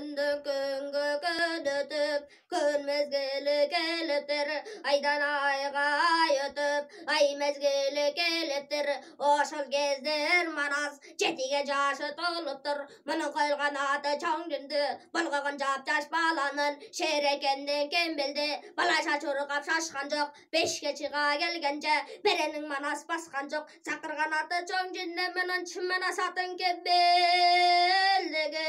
күндүн күнгө күнүтүп, күн мезгили келиптир, айдан айга ай өтүп, ай мезгили келиптир. Ошол кездер манас жетиге жашы толуптур. Мунун коюлган аты чоң жүндү, болгогон жап-жаш баланын шерекенден кем билди. Бала чачургап шашкан жок, бешке чыга келгенче беренин манас баскан жок. Чакырган аты чоң жүндү менен чын манас атын кем билди.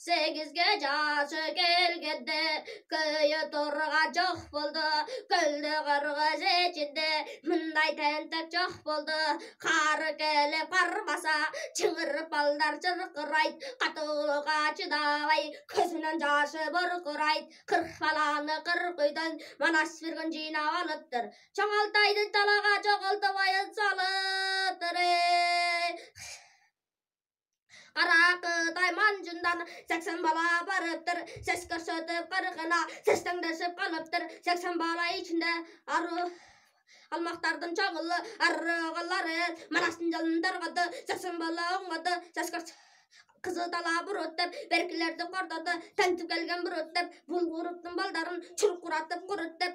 Сегизге жашы келгенде көйө турга жок болду, көлдө кыргыз ичинде мындай тентек жок болду. Кары келип кармаса чыңырып балдар чыркырайт, катуулукка чыдабай көзүнөн жашы буркурайт. 40 баланы 40 үйдөн манас бир күн жыйнап алыптыр. Чоң Алтайды талага жоголтуп айын салыптыр. Каракытай манжундан 80 бала барыптыр. Сес көрсөтүп 40-ына сес теңдешип калыптыр. 80 бала ичинде алмактардын чоңулу арыгалары манастын жалын таргады. 80 бала оңгоду, сес кызы тала бурут деп беркилерди кордоду. Тентип келген бурут деп бул буруттун балдарын чуркуратып курут деп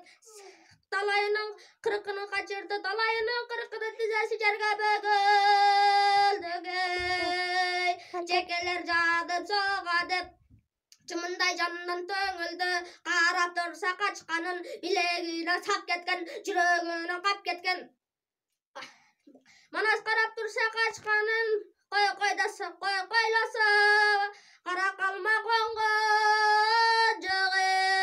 талайынын 40-ын качырды. Талайынын 40-ын тизеси жерге бөгүлдү. Жекелер жадып сога деп чымындай жанынан төңүлдү. Карап турса качканын билегине сап кеткен, жүрөгүнө кап кеткен. Манас карап турса качканын койлосо кара калма коңго жогы.